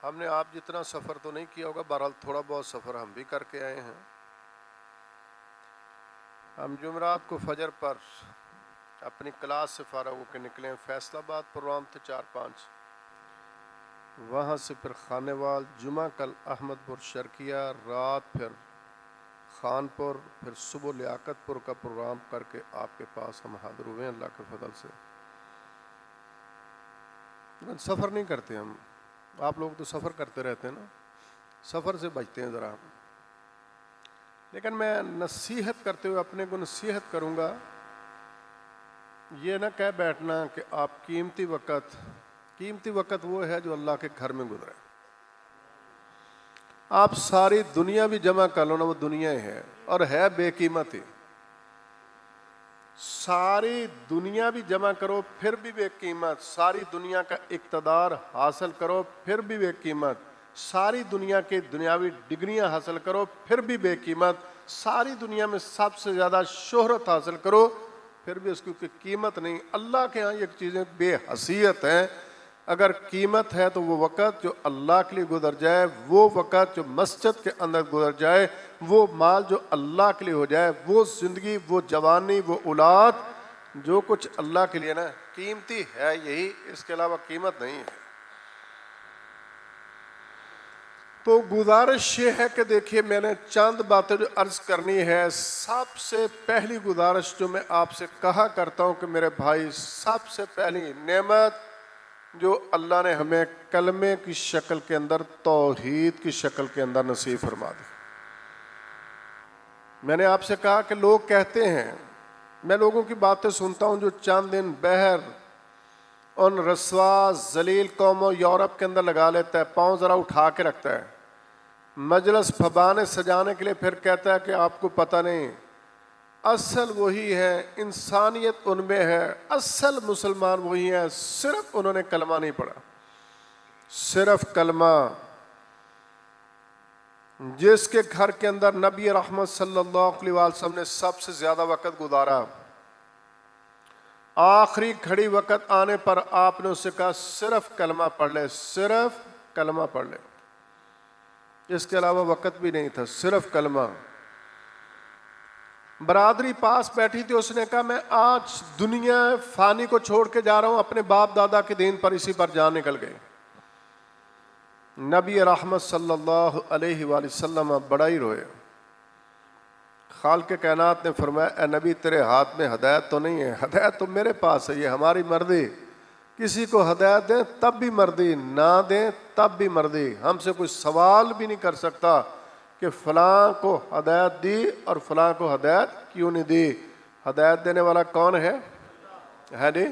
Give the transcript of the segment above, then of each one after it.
ہم نے آپ جتنا سفر تو نہیں کیا ہوگا، بہرحال تھوڑا بہت سفر ہم بھی کر کے آئے ہیں۔ ہم جمعرات کو فجر پر اپنی کلاس سے فارغ ہو کے نکلے ہیں، فیصل آباد پروگرام تھے 4-5، وہاں سے پھر خانیوال، جمعہ کل احمد پور شرکیہ، رات پھر خان پور، پھر صبح لیاقت پور کا پروگرام کر کے آپ کے پاس ہم حاضر ہوئے ہیں اللہ کے فضل سے۔ سفر نہیں کرتے ہم، آپ لوگ تو سفر کرتے رہتے ہیں نا، سفر سے بچتے ہیں ذرا، لیکن میں نصیحت کرتے ہوئے اپنے کو نصیحت کروں گا، یہ نہ کہہ بیٹھنا کہ آپ قیمتی وقت وہ ہے جو اللہ کے گھر میں گزرے۔ آپ ساری دنیا بھی جمع کر لو نا، وہ دنیا ہی ہے اور ہے بے قیمت ہی۔ ساری دنیا بھی جمع کرو پھر بھی بے قیمت، ساری دنیا کا اقتدار حاصل کرو پھر بھی بے قیمت، ساری دنیا کے دنیاوی ڈگریاں حاصل کرو پھر بھی بے قیمت، ساری دنیا میں سب سے زیادہ شہرت حاصل کرو پھر بھی اس کی کوئی قیمت نہیں۔ اللہ کے ہاں یہ چیزیں بے حیثیت ہیں۔ اگر قیمت ہے تو وہ وقت جو اللہ کے لیے گزر جائے، وہ وقت جو مسجد کے اندر گزر جائے، وہ مال جو اللہ کے لیے ہو جائے، وہ زندگی، وہ جوانی، وہ اولاد، جو کچھ اللہ کے لیے نا قیمتی ہے یہی، اس کے علاوہ قیمت نہیں ہے۔ تو گزارش یہ ہے کہ دیکھیے میں نے چند باتیں جو عرض کرنی ہے۔ سب سے پہلی گزارش جو میں آپ سے کہا کرتا ہوں کہ میرے بھائی، سب سے پہلی نعمت جو اللہ نے ہمیں کلمے کی شکل کے اندر، توحید کی شکل کے اندر نصیب فرما دی۔ میں نے آپ سے کہا کہ لوگ کہتے ہیں، میں لوگوں کی باتیں سنتا ہوں جو چند دن بہر ان رسوا ذلیل قوموں یورپ کے اندر لگا لیتا ہے، پاؤں ذرا اٹھا کے رکھتا ہے، مجلس پھبانے سجانے کے لیے، پھر کہتا ہے کہ آپ کو پتہ نہیں، اصل وہی ہے، انسانیت ان میں ہے، اصل مسلمان وہی ہے، صرف انہوں نے کلمہ نہیں پڑھا۔ صرف کلمہ، جس کے گھر کے اندر نبی رحمت صلی اللہ علیہ وسلم نے سب سے زیادہ وقت گزارا، آخری گھڑی وقت آنے پر آپ نے اسے کہا صرف کلمہ پڑھ لے، صرف کلمہ پڑھ لے، اس کے علاوہ وقت بھی نہیں تھا، صرف کلمہ۔ برادری پاس بیٹھی تھی، اس نے کہا میں آج دنیا فانی کو چھوڑ کے جا رہا ہوں، اپنے باپ دادا کے دین پر، اسی پر جان نکل گئی۔ نبی رحمت صلی اللہ علیہ وآلہ وسلم بڑا ہی روئے۔ خالق کائنات نے فرمایا اے نبی تیرے ہاتھ میں ہدایت تو نہیں ہے، ہدایت تو میرے پاس ہے، یہ ہماری مرضی، کسی کو ہدایت دیں تب بھی مرضی، نہ دیں تب بھی مرضی، ہم سے کوئی سوال بھی نہیں کر سکتا کہ فلاں کو ہدایت دی اور فلاں کو ہدایت کیوں نہیں دی۔ ہدایت دینے والا کون ہے نہیں؟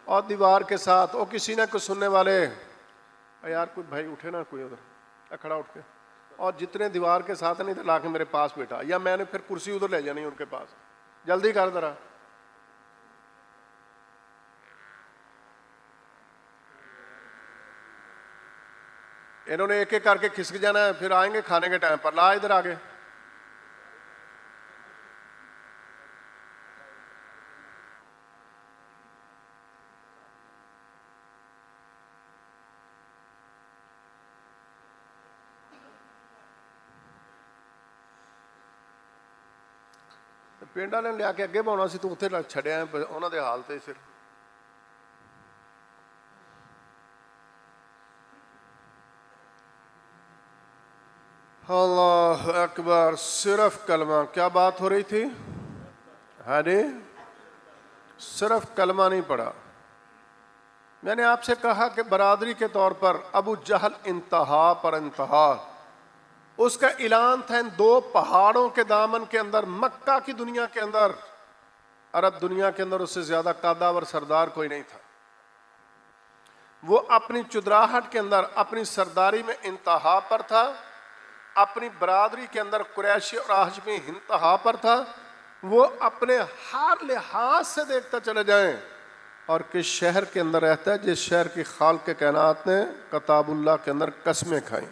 اور دیوار کے ساتھ اور کسی نہ کوئی سننے والے، یار کوئی بھائی اٹھے نا، کوئی ادھر کھڑا اٹھ کے، اور جتنے دیوار کے ساتھ نہیں تھے لا کے میرے پاس بیٹھا، یا میں نے پھر کرسی ادھر لے جانی ان کے پاس، جلدی کر ذرا۔ انہوں نے ایک ایک کر کے کھسک جانا ہے، پھر آئیں گے کھانے کے ٹائم پر، لا ادھر آگے۔ ਪਿੰਡ ਵਾਲਿਆਂ ਨੇ ਲਿਆ ਕੇ ਅੱਗੇ ਪਾਉਣਾ ਸੀ, ਤੂੰ ਉੱਥੇ ਛੱਡਿਆ ਉਹਨਾਂ ਦੇ ਹਾਲ ਤੇ ਫਿਰ। اللہ اکبر، صرف کلمہ۔ کیا بات ہو رہی تھی؟ ہے نہیں، صرف کلمہ نہیں پڑھا۔ میں نے آپ سے کہا کہ برادری کے طور پر ابو جہل انتہا پر انتہا، اس کا اعلان تھا ان دو پہاڑوں کے دامن کے اندر، مکہ کی دنیا کے اندر، عرب دنیا کے اندر اس سے زیادہ قاداور سردار کوئی نہیں تھا۔ وہ اپنی چدراہٹ کے اندر، اپنی سرداری میں انتہا پر تھا، اپنی برادری کے اندر قریشی اور ہاشمی انتہا پر تھا۔ وہ اپنے ہر لحاظ سے دیکھتا چلے جائیں اور کس شہر کے اندر رہتا ہے، جس شہر کی خالق کائنات نے کتاب اللہ کے اندر قسمیں کھائیں،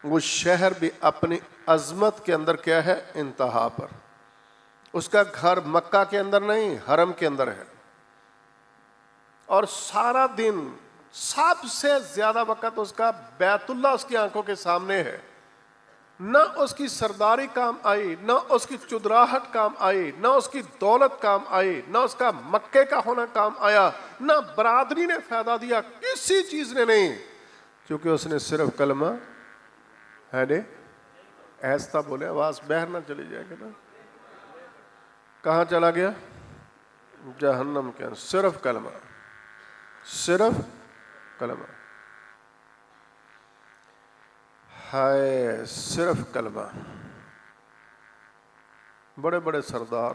وہ شہر بھی اپنی عظمت کے اندر کیا ہے؟ انتہا پر۔ اس کا گھر مکہ کے اندر نہیں، حرم کے اندر ہے، اور سارا دن سب سے زیادہ وقت اس کا بیت اللہ اس کی آنکھوں کے سامنے ہے. نہ اس کی سرداری کام آئی، نہ اس کی چدراہٹ کام آئی، نہ اس کی دولت کام آئی، نہ اس کا مکے کا ہونا کام آیا، نہ برادری نے فائدہ دیا، کسی چیز نے نہیں، کیونکہ اس نے صرف کلمہ ہے نے ایسا بولے. آواز باہر نہ چلی جائے گی نا. کہاں چلا گیا؟ جہنم کے. صرف کلمہ، صرف کلمہ. ہائے صرف کلمہ. بڑے بڑے سردار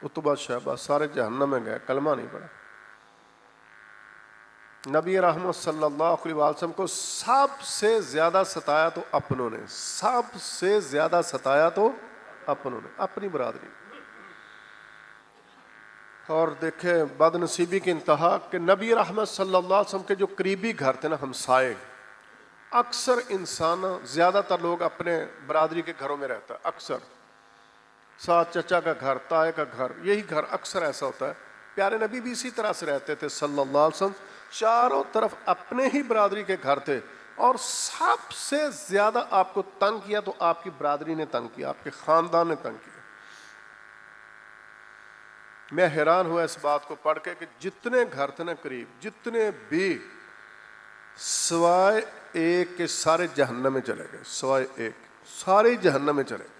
عتبہ شیبہ سارے جہنم میں گئے، کلمہ نہیں پڑا. نبی رحمت صلی اللہ علیہ وسلم کو سب سے زیادہ ستایا تو اپنوں نے، سب سے زیادہ ستایا تو اپنوں نے، اپنی برادری. اور دیکھیں بد نصیبی کی انتہا کہ نبی رحمت صلی اللہ علیہ وسلم کے جو قریبی گھر تھے نا، ہمسائے، اکثر انسان زیادہ تر لوگ اپنے برادری کے گھروں میں رہتا ہے. اکثر ساتھ چچا کا گھر، تائے کا گھر، یہی گھر اکثر ایسا ہوتا ہے. پیارے نبی بھی اسی طرح سے رہتے تھے صلی اللہ علیہ وسلم. چاروں طرف اپنے ہی برادری کے گھر تھے، اور سب سے زیادہ آپ کو تنگ کیا تو آپ کی برادری نے تنگ کیا، آپ کے خاندان نے تنگ کیا. میں حیران ہوا اس بات کو پڑھ کے کہ جتنے گھر تھے نا قریب، جتنے بھی، سوائے ایک کے سارے جہنم میں چلے گئے. سوائے ایک سارے جہنم میں چلے گئے.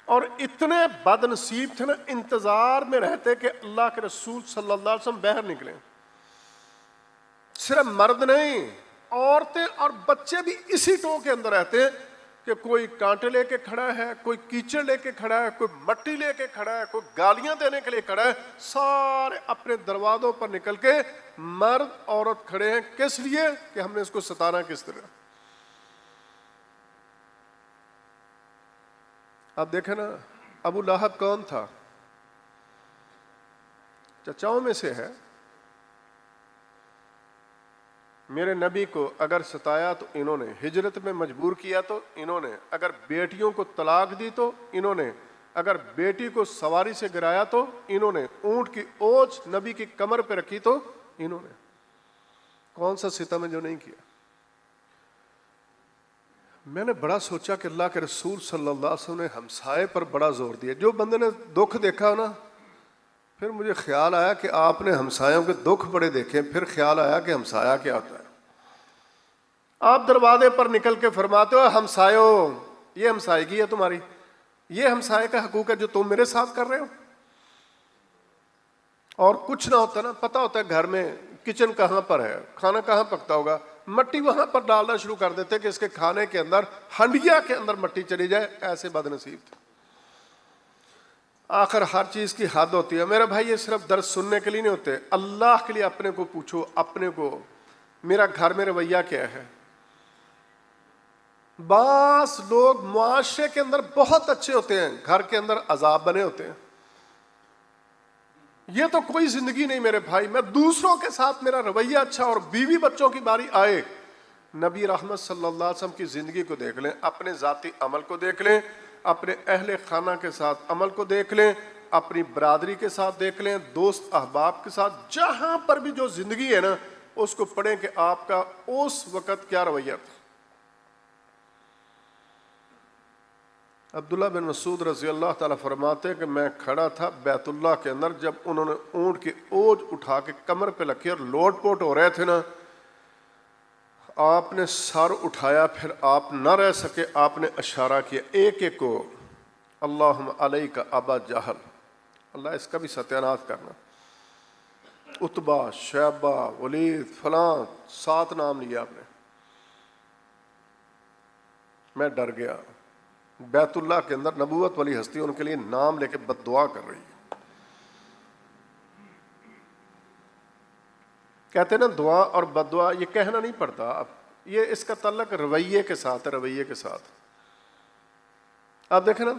اور اتنے بد نصیب تھے نا، انتظار میں رہتے کہ اللہ کے رسول صلی اللہ علیہ وسلم باہر نکلیں. صرف مرد نہیں، عورتیں اور بچے بھی اسی ٹو کے اندر رہتے ہیں کہ کوئی کانٹے لے کے کھڑا ہے، کوئی کیچڑ لے کے کھڑا ہے، کوئی مٹی لے کے کھڑا ہے، کوئی گالیاں دینے کے لیے کھڑا ہے. سارے اپنے دروازوں پر نکل کے مرد عورت کھڑے ہیں. کس لیے؟ کہ ہم نے اس کو ستانا کس طرح. اب دیکھیں نا، ابو لہب کون تھا؟ چچاؤں میں سے ہے. میرے نبی کو اگر ستایا تو انہوں نے، ہجرت میں مجبور کیا تو انہوں نے، اگر بیٹیوں کو طلاق دی تو انہوں نے، اگر بیٹی کو سواری سے گرایا تو انہوں نے، اونٹ کی اوچ نبی کی کمر پہ رکھی تو انہوں نے. کون سا ستم ہے جو نہیں کیا؟ میں نے بڑا سوچا کہ اللہ کے رسول صلی اللہ علیہ وسلم نے ہمسائے پر بڑا زور دیا. جو بندے نے دکھ دیکھا ہو نا، پھر مجھے خیال آیا کہ آپ نے ہمسایوں کے دکھ بڑے دیکھے. پھر خیال آیا کہ ہمسایہ کیا ہوتا ہے. آپ دروازے پر نکل کے فرماتے ہو، ہمسایوں یہ ہمسائیگی ہے تمہاری، یہ ہمسائے کا حقوق ہے جو تم میرے ساتھ کر رہے ہو. اور کچھ نہ ہوتا نا، پتہ ہوتا ہے گھر میں کچن کہاں پر ہے، کھانا کہاں پکتا ہوگا، مٹی وہاں پر ڈالنا شروع کر دیتے کہ اس کے کھانے کے اندر، ہنڈیا کے اندر مٹی چلی جائے. ایسے بد نصیب تھے. آخر ہر چیز کی حد ہوتی ہے. میرے بھائی یہ صرف درس سننے کے لیے نہیں ہوتے، اللہ کے لیے اپنے کو پوچھو، اپنے کو، میرا گھر میں رویہ کیا ہے. بعض لوگ معاشرے کے اندر بہت اچھے ہوتے ہیں، گھر کے اندر عذاب بنے ہوتے ہیں. یہ تو کوئی زندگی نہیں میرے بھائی. میں دوسروں کے ساتھ میرا رویہ اچھا، اور بیوی بچوں کی باری آئے. نبی رحمت صلی اللہ علیہ وسلم کی زندگی کو دیکھ لیں، اپنے ذاتی عمل کو دیکھ لیں، اپنے اہل خانہ کے ساتھ عمل کو دیکھ لیں، اپنی برادری کے ساتھ دیکھ لیں، دوست احباب کے ساتھ، جہاں پر بھی جو زندگی ہے نا، اس کو پڑھیں کہ آپ کا اس وقت کیا رویہ تھا. عبداللہ بن مسعود رضی اللہ تعالیٰ فرماتے کہ میں کھڑا تھا بیت اللہ کے اندر، جب انہوں نے اونٹ کی اوج اٹھا کے کمر پہ رکھی اور لوٹ پوٹ ہو رہے تھے نا، آپ نے سر اٹھایا، پھر آپ نہ رہ سکے، آپ نے اشارہ کیا ایک ایک کو، اللہم علیک ابا جہل، اللہ اس کا بھی ستیاناش کرنا. عتبہ، شیبہ، ولید، فلاں، 7 نام لیا آپ نے. میں ڈر گیا. بیت اللہ کے اندر نبوت والی ہستی ان کے لیے نام لے کے بد دعا کر رہی ہے. کہتے ہیں نا دعا اور بد دعا یہ کہنا نہیں پڑتا، اب یہ اس کا تعلق رویے کے ساتھ ہے، رویے کے ساتھ. آپ دیکھیں نا،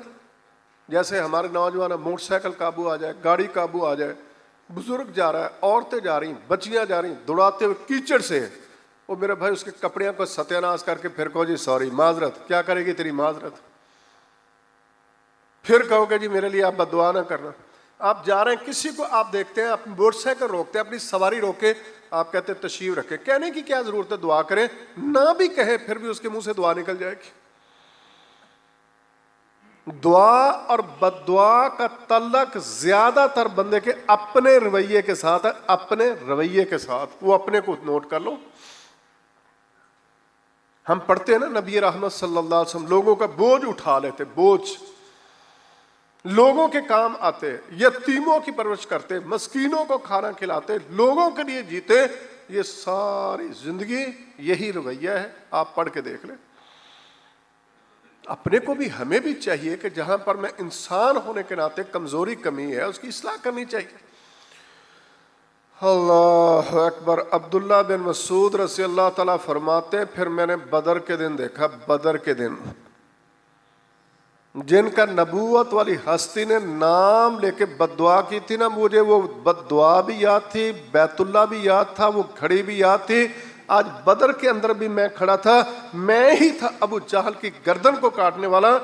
جیسے ہمارے نوجوان موٹر سائیکل قابو آ جائے، گاڑی قابو آ جائے، بزرگ جا رہا ہے، عورتیں جا رہی ہیں، بچیاں جا رہی ہیں دوڑاتے ہوئے کیچڑ سے، وہ میرے بھائی اس کے کپڑیاں کو ستیاناش کر کے پھر کہو جی سوری، معذرت. کیا کرے گی تیری معذرت؟ پھر کہو گے جی میرے لیے آپ بد دعا نہ کرنا. آپ جا رہے ہیں, کسی کو آپ دیکھتے ہیں, اپنی موٹر سائیکل روکتے ہیں, اپنی سواری روکے, آپ کہتے ہیں تشریف رکھیں. کہنے کی کیا ضرورت ہے, دعا کریں. نہ بھی کہے پھر بھی اس کے منہ سے دعا نکل جائے گی. دعا اور بد دعا کا تعلق زیادہ تر بندے کے اپنے رویے کے ساتھ ہے, اپنے رویے کے ساتھ. وہ اپنے کو نوٹ کر لو. ہم پڑھتے ہیں نا, نبی رحمت صلی اللہ علیہ وسلم لوگوں کا بوجھ اٹھا لیتے, بوجھ, لوگوں کے کام آتے, یتیموں کی پرورش کرتے, مسکینوں کو کھانا کھلاتے, لوگوں کے لیے جیتے. یہ ساری زندگی یہی رویہ ہے. آپ پڑھ کے دیکھ لیں. اپنے کو بھی ہمیں بھی چاہیے کہ جہاں پر میں انسان ہونے کے ناطے کمزوری کمی ہے اس کی اصلاح کرنی چاہیے. اللہ اکبر. عبداللہ بن مسعود رضی اللہ تعالیٰ فرماتے, پھر میں نے بدر کے دن دیکھا, بدر کے دن جن کا نبوت والی ہستی نے نام لے کے بد دعا کی تھی نا, مجھے وہ بد دعا بھی یاد تھی, بیت اللہ بھی یاد تھا, وہ گھڑی بھی یاد تھی. آج بدر کے اندر بھی میں کھڑا تھا, میں ہی تھا ابو جہل کی گردن کو کاٹنے والا.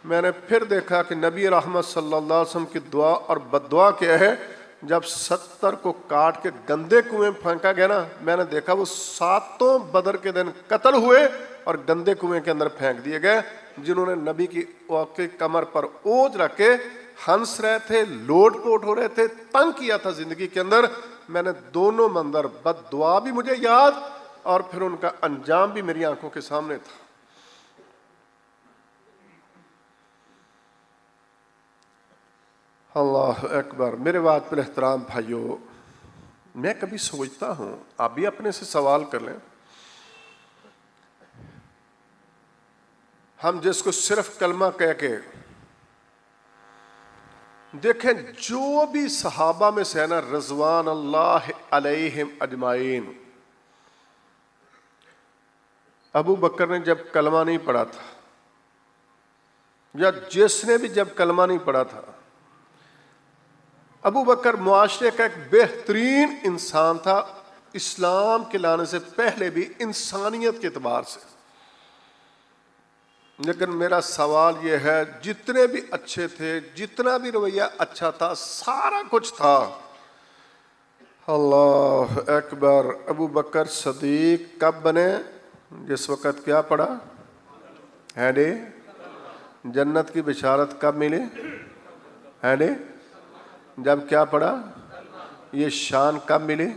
میں نے پھر دیکھا کہ نبی رحمت صلی اللہ علیہ وسلم کی دعا اور بد دعا کیا ہے. جب 70 کو کاٹ کے گندے کنویں پھینکا گیا نا, میں نے دیکھا وہ 7 بدر کے دن قتل ہوئے اور گندے کنویں کے اندر پھینک دیے گئے. جنہوں نے نبی کی کمر پر اوجھ رکھ کے ہنس رہے تھے, لوٹ پوٹ ہو رہے تھے, تنگ کیا تھا زندگی کے اندر. میں نے دونوں منظر, بد دعا بھی مجھے یاد اور پھر ان کا انجام بھی میری آنکھوں کے سامنے تھا. اللہ اکبر. میرے بات پر احترام بھائیو, میں کبھی سوچتا ہوں, آپ بھی اپنے سے سوال کر لیں, ہم جس کو صرف کلمہ کہہ کے دیکھیں, جو بھی صحابہ میں سے ہے نا رضوان اللہ علیہم اجمعین, ابو بکر نے جب کلمہ نہیں پڑھا تھا, یا جس نے بھی جب کلمہ نہیں پڑھا تھا, ابو بکر معاشرے کا ایک بہترین انسان تھا, اسلام کے لانے سے پہلے بھی انسانیت کے اعتبار سے. لیکن میرا سوال یہ ہے, جتنے بھی اچھے تھے, جتنا بھی رویہ اچھا تھا, سارا کچھ تھا, اللہ اکبر, ابو بکر صدیق کب بنے؟ جس وقت کیا پڑھا ہے نے, جنت کی بشارت کب ملی ہے نے, جب کیا پڑھا, یہ شان کب ملی,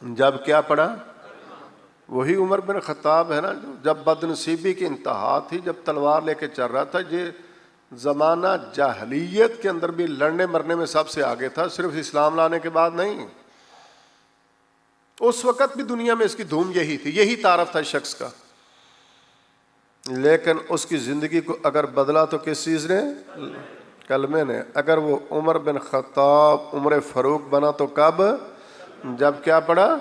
جب کیا پڑھا. وہی عمر بن خطاب ہے نا, جب بدنصیبی کی انتہا تھی, جب تلوار لے کے چل رہا تھا. یہ زمانہ جاہلیت کے اندر بھی لڑنے مرنے میں سب سے آگے تھا, صرف اسلام لانے کے بعد نہیں. اس وقت بھی دنیا میں اس کی دھوم یہی تھی, یہی تعارف تھا اس شخص کا. لیکن اس کی زندگی کو اگر بدلا تو کس چیز نے, کلمے نے. اگر وہ عمر بن خطاب عمر فاروق بنا تو کب, جب کیا پڑھا.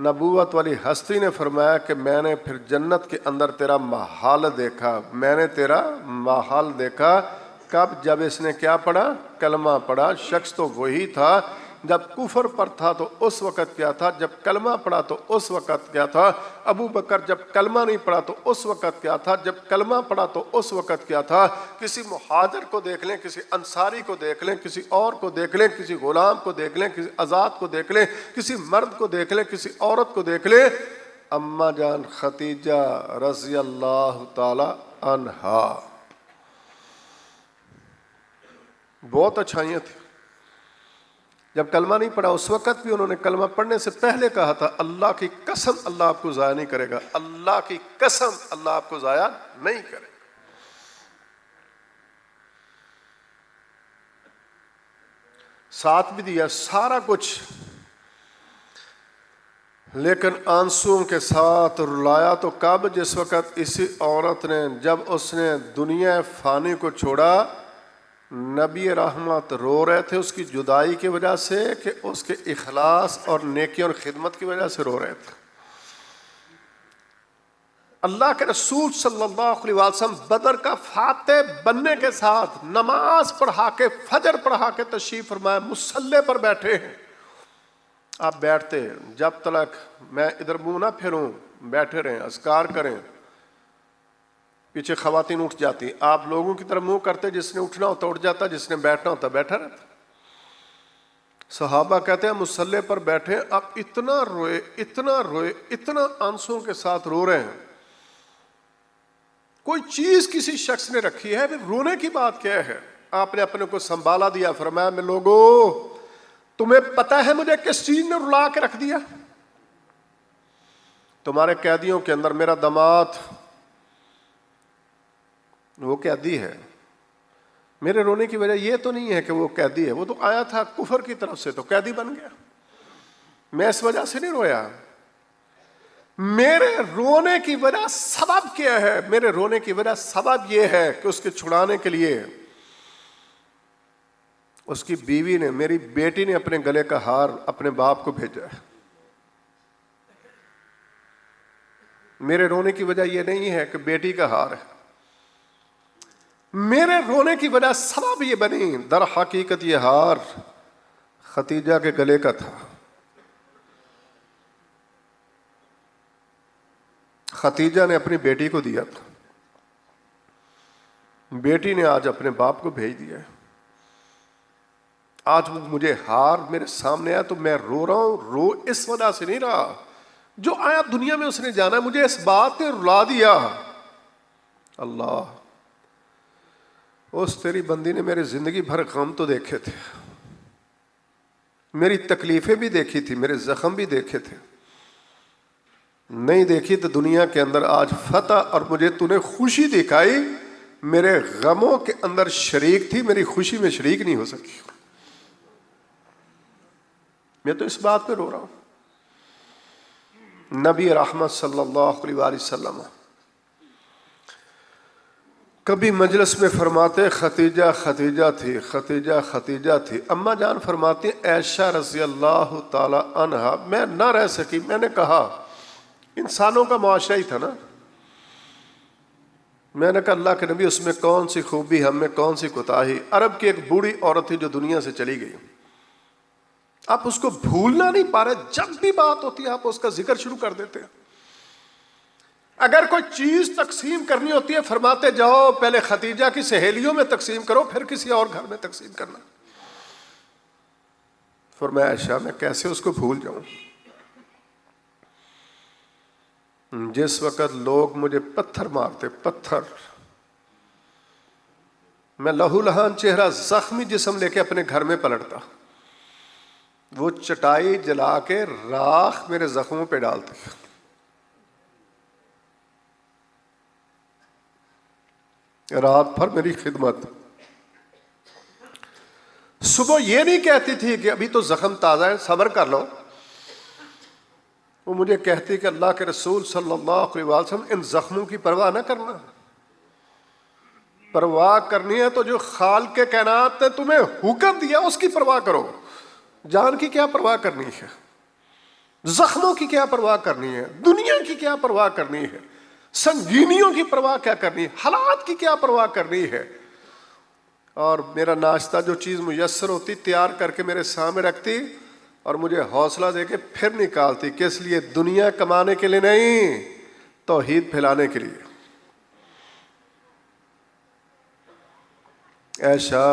نبوت والی ہستی نے فرمایا کہ میں نے پھر جنت کے اندر تیرا محل دیکھا, میں نے تیرا محل دیکھا. کب, جب اس نے کیا پڑھا, کلمہ پڑھا. شخص تو وہی تھا, جب کفر پر تھا تو اس وقت کیا تھا, جب کلمہ پڑھا تو اس وقت کیا تھا. ابو بکر جب کلمہ نہیں پڑھا تو اس وقت کیا تھا, جب کلمہ پڑھا تو اس وقت کیا تھا. کسی مہاجر کو دیکھ لیں, کسی انصاری کو دیکھ لیں, کسی اور کو دیکھ لیں, کسی غلام کو دیکھ لیں, کسی آزاد کو دیکھ لیں, کسی مرد کو دیکھ لیں, کسی عورت کو دیکھ لیں. اما جان خدیجہ رضی اللہ تعالی عنہا بہت اچھائیاں تھیں. جب کلمہ نہیں پڑھا اس وقت بھی انہوں نے کلمہ پڑھنے سے پہلے کہا تھا, اللہ کی قسم اللہ آپ کو ضائع نہیں کرے گا, اللہ کی قسم اللہ آپ کو ضائع نہیں کرے گا. ساتھ بھی دیا سارا کچھ, لیکن آنسوؤں کے ساتھ رلایا تو کب, جس وقت اسی عورت نے, جب اس نے دنیا فانی کو چھوڑا, نبی رحمت رو رہے تھے اس کی جدائی کی وجہ سے کہ اس کے اخلاص اور نیکی اور خدمت کی وجہ سے رو رہے تھے. اللہ کے رسول صلی اللہ علیہ وسلم بدر کا فاتح بننے کے ساتھ نماز پڑھا کے, فجر پڑھا کے تشریف فرمایا, مصلی پر بیٹھے ہیں. آپ بیٹھتے, جب تک میں ادھر منہ نہ پھروں بیٹھے رہیں, اذکار کریں. پیچھے خواتین اٹھ جاتی، آپ لوگوں کی طرف منہ کرتے، جس نے اٹھنا ہوتا اٹھ جاتا، جس نے بیٹھنا ہوتا بیٹھا رہتا۔ صحابہ کہتے ہیں مصلی پر بیٹھے، اب اتنا روئے اتنا روئے، اتنا آنسوں کے ساتھ رو رہے ہیں، کوئی چیز کسی شخص نے رکھی ہے، رونے کی بات کیا ہے؟ آپ نے اپنے کو سنبھالا دیا، فرمایا میں لوگوں تمہیں پتا ہے مجھے کس چیز نے رلا کے رکھ دیا؟ تمہارے قیدیوں کے اندر میرا داماد وہ قیدی ہے، میرے رونے کی وجہ یہ تو نہیں ہے کہ وہ قیدی ہے، وہ تو آیا تھا کفر کی طرف سے تو قیدی بن گیا، میں اس وجہ سے نہیں رویا، میرے رونے کی وجہ سبب کیا ہے؟ میرے رونے کی وجہ سبب یہ ہے کہ اس کے چھڑانے کے لیے اس کی بیوی نے، میری بیٹی نے اپنے گلے کا ہار اپنے باپ کو بھیجا ہے۔ میرے رونے کی وجہ یہ نہیں ہے کہ بیٹی کا ہار ہے، میرے رونے کی وجہ سبب یہ بنی، در حقیقت یہ ہار ختیجہ کے گلے کا تھا۔ ختیجہ نے اپنی بیٹی کو دیا تھا، بیٹی نے آج اپنے باپ کو بھیج دیا ہے، آج مجھے ہار میرے سامنے آیا تو میں رو رہا ہوں، رو اس وجہ سے نہیں رہا، جو آیا دنیا میں اس نے جانا، مجھے اس بات نے رلا دیا۔ اللہ، اس تیری بندی نے میرے زندگی بھر غم تو دیکھے تھے، میری تکلیفیں بھی دیکھی تھی، میرے زخم بھی دیکھے تھے، نہیں دیکھی تو دنیا کے اندر آج فتح، اور مجھے تو نے خوشی دکھائی، میرے غموں کے اندر شریک تھی، میری خوشی میں شریک نہیں ہو سکی، میں تو اس بات پہ رو رہا ہوں۔ نبی رحمت صلی اللہ علیہ وآلہ وسلم کبھی مجلس میں فرماتے ختیجہ ختیجہ تھی، ختیجہ ختیجہ تھی، اماں جان فرماتی عائشہ رضی اللہ تعالی عنہا، میں نہ رہ سکی، میں نے کہا انسانوں کا معاشرہ ہی تھا نا، میں نے کہا اللہ کے نبی اس میں کون سی خوبی، ہم میں کون سی کوتاہی؟ عرب کی ایک بوڑھی عورت تھی جو دنیا سے چلی گئی، آپ اس کو بھولنا نہیں پا رہے، جب بھی بات ہوتی ہے آپ اس کا ذکر شروع کر دیتے ہیں۔ اگر کوئی چیز تقسیم کرنی ہوتی ہے فرماتے جاؤ پہلے ختیجہ کی سہیلیوں میں تقسیم کرو، پھر کسی اور گھر میں تقسیم کرنا۔ فرمایا عائشہ میں کیسے اس کو بھول جاؤں؟ جس وقت لوگ مجھے پتھر مارتے، پتھر، میں لہو لہان چہرہ زخمی جسم لے کے اپنے گھر میں پلٹتا، وہ چٹائی جلا کے راکھ میرے زخموں پہ ڈالتی، رات بھر میری خدمت، صبح یہ نہیں کہتی تھی کہ ابھی تو زخم تازہ ہے صبر کر لو، وہ مجھے کہتی کہ اللہ کے رسول صلی اللہ علیہ وسلم ان زخموں کی پرواہ نہ کرنا، پرواہ کرنی ہے تو جو خالق کے کائنات نے تمہیں حکم دیا اس کی پرواہ کرو، جان کی کیا پرواہ کرنی ہے، زخموں کی کیا پرواہ کرنی ہے، دنیا کی کیا پرواہ کرنی ہے، سنگینیوں کی پرواہ کیا کرنی ہے، حالات کی کیا پرواہ کرنی ہے۔ اور میرا ناشتہ جو چیز میسر ہوتی تیار کر کے میرے سامنے رکھتی اور مجھے حوصلہ دے کے پھر نکالتی، کس لیے؟ دنیا کمانے کے لیے نہیں، توحید پھیلانے کے لیے۔ ایشا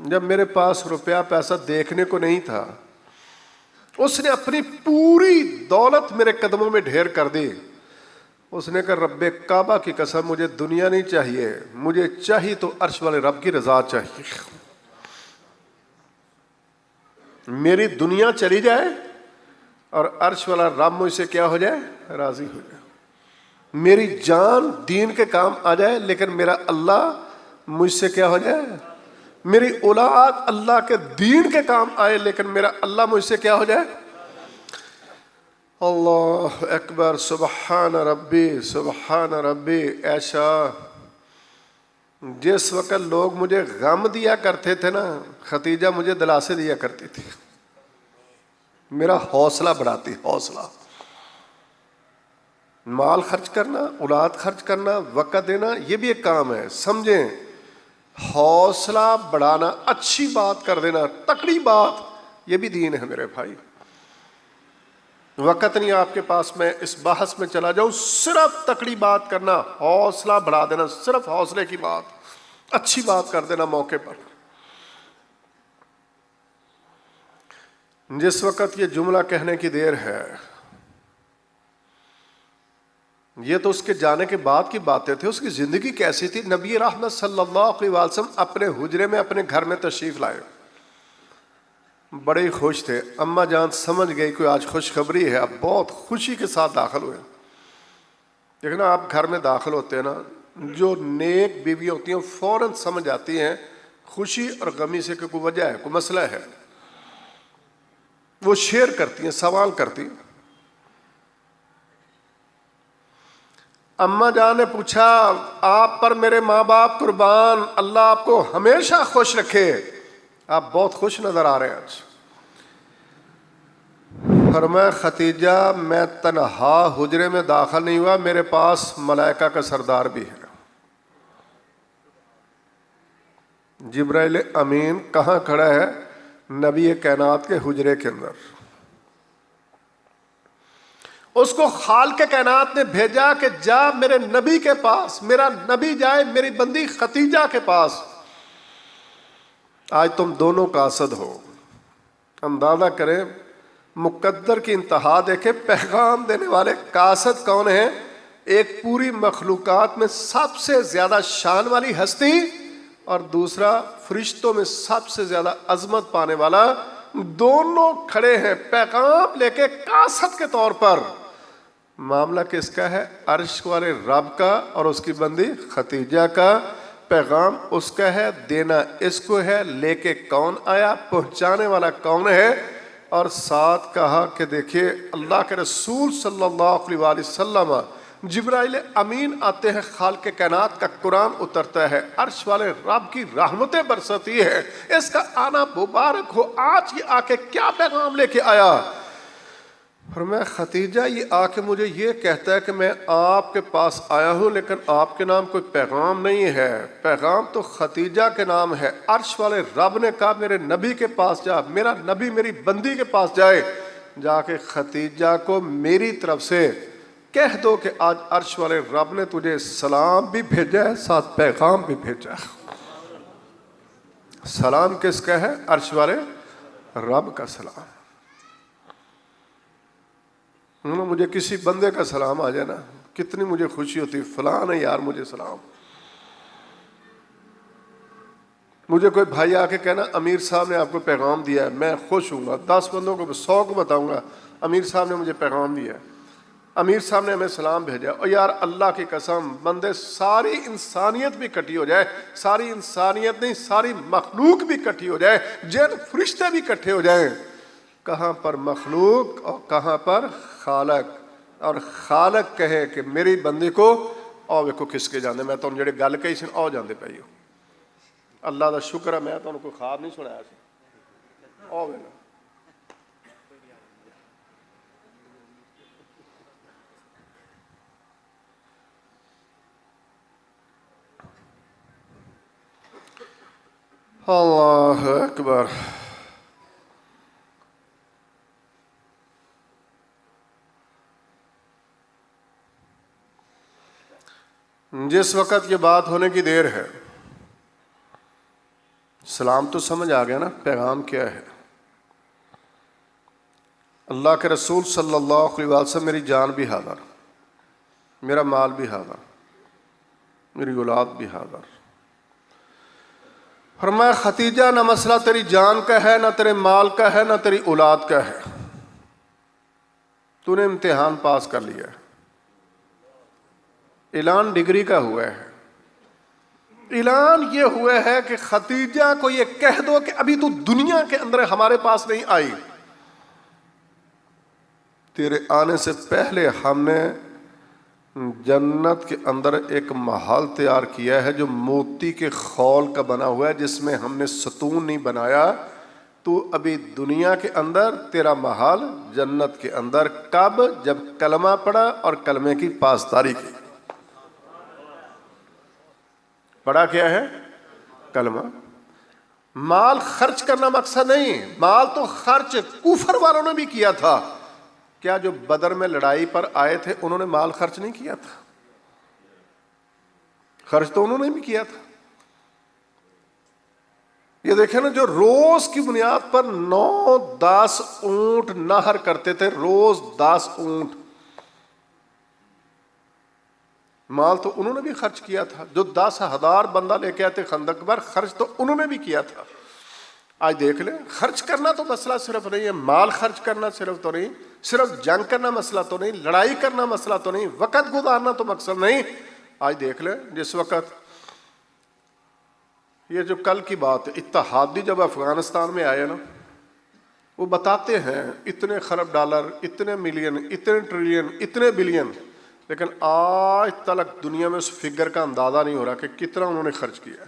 جب میرے پاس روپیہ پیسہ دیکھنے کو نہیں تھا، اس نے اپنی پوری دولت میرے قدموں میں ڈھیر کر دی، اس نے کہا رب کعبہ کی قسم مجھے دنیا نہیں چاہیے، مجھے چاہیے تو عرش والے رب کی رضا چاہیے، میری دنیا چلی جائے اور عرش والا رب مجھ سے کیا ہو جائے؟ راضی ہو جائے، میری جان دین کے کام آ جائے لیکن میرا اللہ مجھ سے کیا ہو جائے، میری اولاد اللہ کے دین کے کام آئے لیکن میرا اللہ مجھ سے کیا ہو جائے۔ اللہ اکبر، سبحان ربی سبحان ربی۔ ایسا جس وقت لوگ مجھے غم دیا کرتے تھے نا، ختیجہ مجھے دلاسے دیا کرتی تھی، میرا حوصلہ بڑھاتی، حوصلہ، مال خرچ کرنا، اولاد خرچ کرنا، وقت دینا، یہ بھی ایک کام ہے، سمجھیں، حوصلہ بڑھانا، اچھی بات کر دینا، تکڑی بات، یہ بھی دین ہے میرے بھائی۔ وقت نہیں آپ کے پاس میں اس بحث میں چلا جاؤں. صرف تکڑی بات کرنا، حوصلہ بڑھا دینا، صرف حوصلے کی بات، اچھی بات کر دینا موقع پر. جس وقت یہ جملہ کہنے کی دیر ہے، یہ تو اس کے جانے کے بعد کی باتیں تھیں. اس کی زندگی کیسی تھی؟ نبی رحمت صلی اللہ علیہ وسلم اپنے حجرے میں اپنے گھر میں تشریف لائے، بڑے ہی خوش تھے. اماں جان سمجھ گئی کوئی آج خوشخبری ہے، اب بہت خوشی کے ساتھ داخل ہوئے. دیکھنا آپ گھر میں داخل ہوتے ہیں نا، جو نیک بیوی ہوتی ہیں فوراً سمجھ آتی ہیں خوشی اور غمی سے کہ کوئی وجہ ہے، کوئی مسئلہ ہے. وہ شیئر کرتی ہیں، سوال کرتی ہیں. اماں جان نے پوچھا آپ پر میرے ماں باپ قربان، اللہ آپ کو ہمیشہ خوش رکھے، آپ بہت خوش نظر آ رہے ہیں آج. فرمایا ختیجہ میں تنہا حجرے میں داخل نہیں ہوا، میرے پاس ملائکہ کا سردار بھی ہے. جبرائیل امین کہاں کھڑا ہے؟ نبی کائنات کے حجرے کے اندر. اس کو خالق کائنات نے بھیجا کہ جا میرے نبی کے پاس، میرا نبی جائے میری بندی ختیجہ کے پاس. آج تم دونوں قاصد ہو. اندازہ کریں، مقدر کی انتہا دیکھیں، پیغام دینے والے قاصد کون ہیں؟ ایک پوری مخلوقات میں سب سے زیادہ شان والی ہستی، اور دوسرا فرشتوں میں سب سے زیادہ عظمت پانے والا. دونوں کھڑے ہیں پیغام لے کے قاصد کے طور پر. معاملہ کس کا ہے؟ عرش والے رب کا، اور اس کی بندی ختیجہ کا. پیغام اس کا ہے، دینا اس کو ہے. لے کے کون آیا؟ پہنچانے والا کون ہے؟ اور ساتھ کہا کہ دیکھیے اللہ کے رسول صلی اللہ علیہ وآلہ وسلم، جبرائیل امین آتے ہیں، خالق کائنات کا قرآن اترتا ہے، عرش والے رب کی رحمتیں برستی ہے. اس کا آنا مبارک ہو. آج یہ آ کے کیا پیغام لے کے آیا؟ فرمایا ختیجہ یہ آ کے مجھے یہ کہتا ہے کہ میں آپ کے پاس آیا ہوں، لیکن آپ کے نام کوئی پیغام نہیں ہے. پیغام تو ختیجہ کے نام ہے. عرش والے رب نے کہا میرے نبی کے پاس جا، میرا نبی میری بندی کے پاس جائے. جا کے ختیجہ کو میری طرف سے کہہ دو کہ آج عرش والے رب نے تجھے سلام بھی بھیجا ہے، ساتھ پیغام بھی بھیجا ہے. سلام کس کا ہے؟ عرش والے رب کا سلام. مجھے کسی بندے کا سلام آ جائے نا، کتنی مجھے خوشی ہوتی. فلاں ہے یار مجھے سلام. مجھے کوئی بھائی آ کے کہنا امیر صاحب نے آپ کو پیغام دیا ہے، میں خوش ہوں گا. 10 بندوں کو 100 کو بتاؤں گا امیر صاحب نے مجھے پیغام دیا ہے، امیر صاحب نے ہمیں سلام بھیجا. اور یار اللہ کی قسم بندے ساری انسانیت بھی اکٹھی ہو جائے، ساری انسانیت نہیں ساری مخلوق بھی اکٹھی ہو جائے، جن فرشتے بھی اکٹھے ہو جائیں، کہاں پر مخلوق اور کہاں پر خالق، اور خالق کہے کہ میری بندی کو آؤ ویکو کس کے جانے. میں تو جڑے گل کہی سی آؤ جاندے پئی ہو. اللہ دا شکر ہے میں تو کوئی خواب نہیں سنایا سی. آؤ ویکو اللہ اکبر. جس وقت یہ بات ہونے کی دیر ہے، سلام تو سمجھ آ گیا نا پیغام کیا ہے. اللہ کے رسول صلی اللہ علیہ وسلم میری جان بھی حاضر، میرا مال بھی حاضر، میری اولاد بھی حاضر. فرمایا ختیجہ نہ مسئلہ تیری جان کا ہے، نہ تیرے مال کا ہے، نہ تیری اولاد کا ہے. تو نے امتحان پاس کر لیا ہے، اعلان ڈگری کا ہوا ہے. اعلان یہ ہوا ہے کہ ختیجہ کو یہ کہہ دو کہ ابھی تو دنیا کے اندر ہمارے پاس نہیں آئی، تیرے آنے سے پہلے ہم نے جنت کے اندر ایک محل تیار کیا ہے جو موتی کے خول کا بنا ہوا ہے، جس میں ہم نے ستون نہیں بنایا. تو ابھی دنیا کے اندر، تیرا محل جنت کے اندر. کب؟ جب کلمہ پڑھا اور کلمے کی پاسداری کی. پڑھا کیا ہے؟ کلمہ. مال خرچ کرنا مقصد نہیں، مال تو خرچ کفر والوں نے بھی کیا تھا. کیا جو بدر میں لڑائی پر آئے تھے انہوں نے مال خرچ نہیں کیا تھا؟ خرچ تو انہوں نے بھی کیا تھا. یہ دیکھیں نا، جو روز کی بنیاد پر 9-10 اونٹ نہر کرتے تھے، روز 10 اونٹ، مال تو انہوں نے بھی خرچ کیا تھا. جو 10,000 بندہ لے کے آتے خندق پر، خرچ تو انہوں نے بھی کیا تھا. آج دیکھ لیں، خرچ کرنا تو مسئلہ صرف نہیں ہے، مال خرچ کرنا صرف تو نہیں، صرف جنگ کرنا مسئلہ تو نہیں، لڑائی کرنا مسئلہ تو نہیں، وقت گزارنا تو مقصد نہیں. آج دیکھ لیں، جس وقت یہ جو کل کی بات ہے، اتحادی جب افغانستان میں آئے نا، وہ بتاتے ہیں اتنے خرب ڈالر، اتنے ملین، اتنے ٹریلین، اتنے بلین، لیکن آج تک دنیا میں اس فگر کا اندازہ نہیں ہو رہا کہ کتنا انہوں نے خرچ کیا ہے.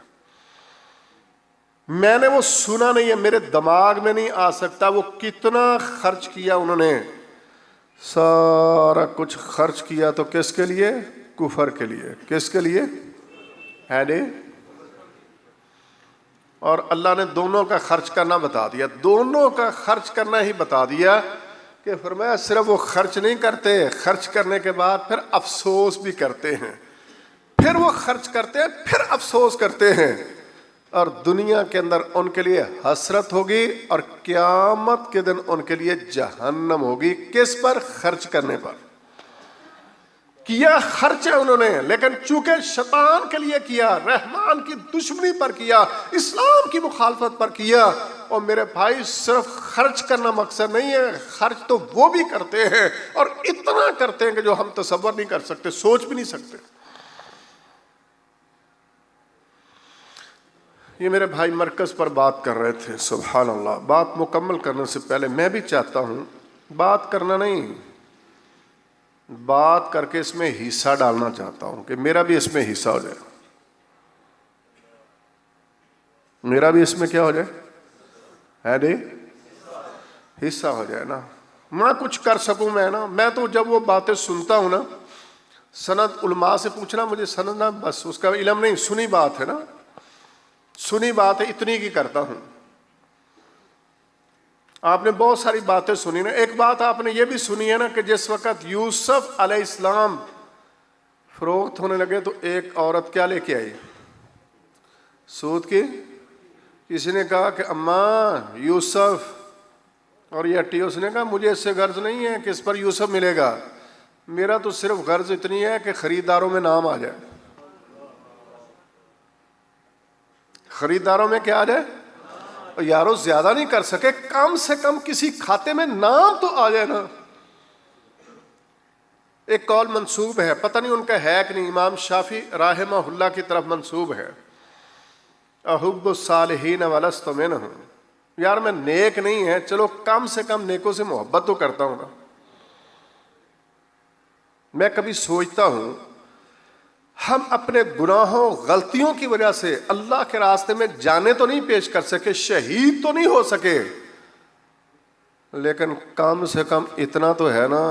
میں نے وہ سنا نہیں ہے، میرے دماغ میں نہیں آ سکتا وہ کتنا خرچ کیا انہوں نے. سارا کچھ خرچ کیا تو کس کے لیے؟ کفر کے لیے. کس کے لیے ہے نہیں؟ اور اللہ نے دونوں کا خرچ کرنا بتا دیا، دونوں کا خرچ کرنا ہی بتا دیا کہ فرمایا صرف وہ خرچ نہیں کرتے، خرچ کرنے کے بعد پھر افسوس بھی کرتے ہیں، پھر وہ خرچ کرتے ہیں، پھر افسوس کرتے ہیں، اور دنیا کے اندر ان کے لیے حسرت ہوگی اور قیامت کے دن ان کے لیے جہنم ہوگی. کس پر؟ خرچ کرنے پر. کیا خرچ ہے انہوں نے، لیکن چونکہ شیطان کے لیے کیا، رحمان کی دشمنی پر کیا، اسلام کی مخالفت پر کیا. اور میرے بھائی، صرف خرچ کرنا مقصد نہیں ہے، خرچ تو وہ بھی کرتے ہیں، اور اتنا کرتے ہیں کہ جو ہم تصور نہیں کر سکتے، سوچ بھی نہیں سکتے. یہ میرے بھائی مرکز پر بات کر رہے تھے. سبحان اللہ. بات مکمل کرنے سے پہلے میں بھی چاہتا ہوں، بات کرنا نہیں، بات کر کے اس میں حصہ ڈالنا چاہتا ہوں کہ میرا بھی اس میں حصہ ہو جائے، میرا بھی اس میں کیا ہو جائے ہے دے حصہ ہو جائے نا. میں کچھ کر سکوں میں تو جب وہ باتیں سنتا ہوں نا، سند علماء سے پوچھنا، مجھے سند نا بس اس کا علم نہیں، سنی بات ہے نا، سنی بات ہے، اتنی کی کرتا ہوں. آپ نے بہت ساری باتیں سنی نا. ایک بات آپ نے یہ بھی سنی ہے نا کہ جس وقت یوسف علیہ السلام فروخت ہونے لگے تو ایک عورت کیا لے کے آئی؟ سود کی. کسی نے کہا کہ اماں یوسف، اور یہ ہٹی، اس نے کہا مجھے اس سے غرض نہیں ہے کہ اس پر یوسف ملے گا، میرا تو صرف غرض اتنی ہے کہ خریداروں میں نام آ جائے. خریداروں میں کیا آ جائے؟ یارو زیادہ نہیں کر سکے، کم سے کم کسی کھاتے میں نام تو آ جائے نا. ایک قول منسوب ہے، پتہ نہیں ان کا ہے کہ نہیں، امام شافعی رحمہ اللہ کی طرف منسوب ہے، احب الصالحین ولست منہم. یار میں نیک نہیں ہے، چلو کم سے کم نیکوں سے محبت تو کرتا ہوں نا. میں کبھی سوچتا ہوں ہم اپنے گناہوں غلطیوں کی وجہ سے اللہ کے راستے میں جانیں تو نہیں پیش کر سکے، شہید تو نہیں ہو سکے، لیکن کم سے کم اتنا تو ہے نا،